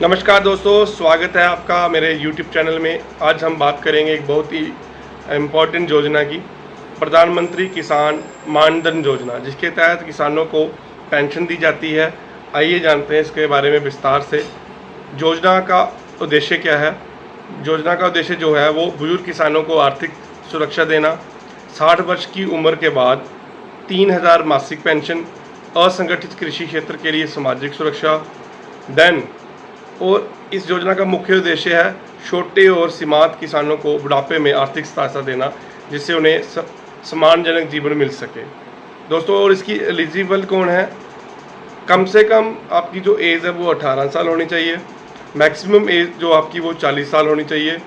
नमस्कार दोस्तों, स्वागत है आपका मेरे YouTube चैनल में। आज हम बात करेंगे एक बहुत ही इम्पोर्टेंट योजना की, प्रधानमंत्री किसान मानधन योजना, जिसके तहत किसानों को पेंशन दी जाती है। आइए जानते हैं इसके बारे में विस्तार से। योजना का उद्देश्य क्या है? योजना का उद्देश्य जो है वो बुजुर्ग किसानों को आर्थिक सुरक्षा देना, 60 वर्ष की उम्र के बाद 3000 मासिक पेंशन, असंगठित कृषि क्षेत्र के लिए सामाजिक सुरक्षा, और इस योजना का मुख्य उद्देश्य है छोटे और सीमांत किसानों को बुढ़ापे में आर्थिक सहायता देना, जिससे उन्हें सम्मानजनक जीवन मिल सके। दोस्तों, और इसकी एलिजिबल कौन है? कम से कम आपकी जो एज है वो 18 साल होनी चाहिए। मैक्सिमम एज जो आपकी वो 40 साल होनी चाहिए।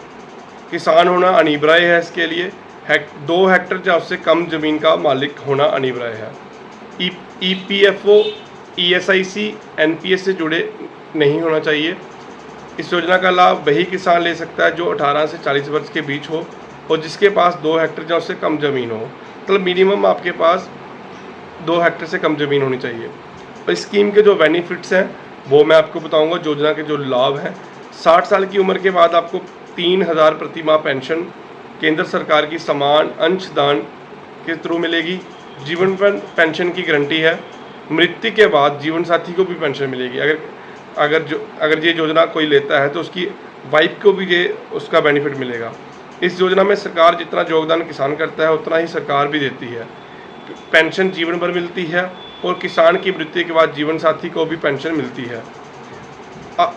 किसान होना अनिवार्य है इसके लिए। 2 हेक्टेयर या उससे कम ज़मीन का मालिक होना अनिवार्य है। EPFO, ESIC, NPS से जुड़े नहीं होना चाहिए। इस योजना का लाभ वही किसान ले सकता है जो 18 से 40 वर्ष के बीच हो और जिसके पास 2 हेक्टेयर या उससे कम ज़मीन हो। मतलब मिनिमम आपके पास 2 हेक्टेयर से कम ज़मीन होनी चाहिए। और इस स्कीम के जो बेनिफिट्स हैं वो मैं आपको बताऊंगा। योजना के जो लाभ हैं, 60 साल की उम्र के बाद आपको 3000 प्रति माह पेंशन केंद्र सरकार की समान अंशदान के थ्रू मिलेगी। जीवन पेंशन की गारंटी है। मृत्यु के बाद जीवन साथी को भी पेंशन मिलेगी। अगर ये योजना कोई लेता है तो उसकी वाइफ को भी ये उसका बेनिफिट मिलेगा। इस योजना में सरकार जितना योगदान किसान करता है उतना ही सरकार भी देती है। पेंशन जीवन भर मिलती है और किसान की मृत्यु के बाद जीवन साथी को भी पेंशन मिलती है।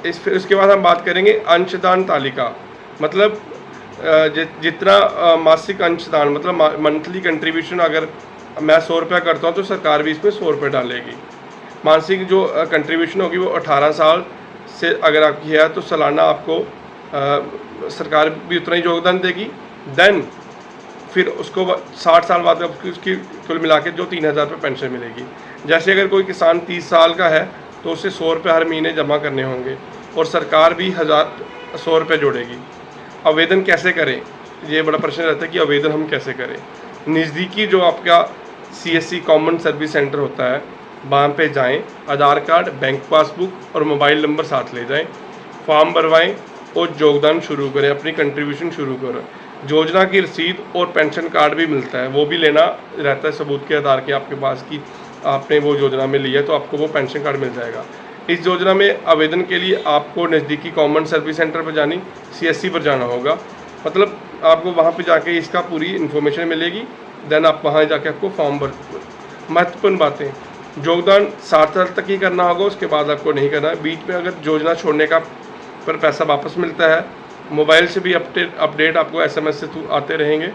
फिर उसके बाद हम बात करेंगे अंशदान तालिका। मतलब जितना मासिक अंशदान, मतलब मंथली कंट्रीब्यूशन, अगर मैं 100 रुपया करता हूँ तो सरकार भी इसमें 100 रुपये डालेगी। मासिक जो कंट्रीब्यूशन होगी वो 18 साल से अगर आपकी है तो सालाना आपको सरकार भी उतना ही योगदान देगी। फिर उसको 60 साल बाद उसकी कुल मिला के जो 3000 रुपये पेंशन मिलेगी। जैसे अगर कोई किसान 30 साल का है तो उसे 100 रुपये हर महीने जमा करने होंगे और सरकार भी 100 रुपये जोड़ेगी। आवेदन कैसे करें? ये बड़ा प्रश्न रहता है कि आवेदन हम कैसे करें। नज़दीकी जो आपका CSC कॉमन सर्विस सेंटर होता है वहाँ पे जाएं, आधार कार्ड, बैंक पासबुक और मोबाइल नंबर साथ ले जाएं, फॉर्म भरवाएं और योगदान शुरू करें, अपनी कंट्रीब्यूशन शुरू करें। योजना की रसीद और पेंशन कार्ड भी मिलता है, वो भी लेना रहता है सबूत के आधार के आपके पास कि आपने वो योजना में लिया, तो आपको वो पेंशन कार्ड मिल जाएगा। इस योजना में आवेदन के लिए आपको नज़दीकी कॉमन सर्विस सेंटर पर जानी, CSC पर जाना होगा। मतलब आपको वहाँ पर जाके इसका पूरी इन्फॉर्मेशन मिलेगी। देन आप वहाँ जाके आपको फॉर्म भर। महत्वपूर्ण बातें, योगदान 60 साल तक ही करना होगा, उसके बाद आपको नहीं करना है। बीच में अगर योजना छोड़ने का पर पैसा वापस मिलता है। मोबाइल से भी अपडेट आपको SMS से थ्रू आते रहेंगे।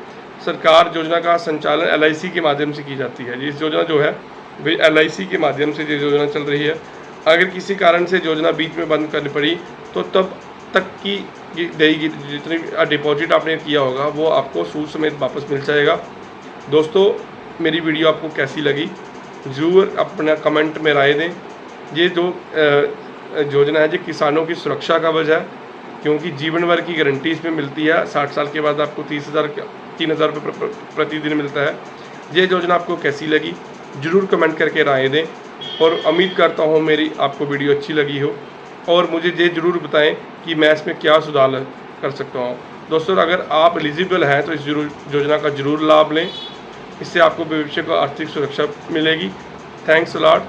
सरकार योजना का संचालन LIC के माध्यम से की जाती है। इस योजना जो है वे LIC के माध्यम से ये योजना चल रही है। अगर किसी कारण से योजना बीच में बंद करनी पड़ी तो तब तक की देगी जितनी डिपॉजिट आपने किया होगा वो आपको सूद समेत वापस मिल जाएगा। दोस्तों, मेरी वीडियो आपको कैसी लगी ज़रूर अपना कमेंट में राय दें। ये जो योजना है ये किसानों की सुरक्षा का वजह है, क्योंकि जीवन भर की गारंटी इसमें मिलती है। 60 साल के बाद आपको 3000 रुपये प्रतिदिन मिलता है। ये योजना आपको कैसी लगी ज़रूर कमेंट करके राय दें और उम्मीद करता हूँ मेरी आपको वीडियो अच्छी लगी हो और मुझे ये ज़रूर बताएं कि मैं इसमें क्या सुधार कर सकता हूँ। दोस्तों, अगर आप एलिजिबल हैं तो इस योजना का ज़रूर लाभ लें। इससे आपको भविष्य को आर्थिक सुरक्षा मिलेगी। Thanks a lot.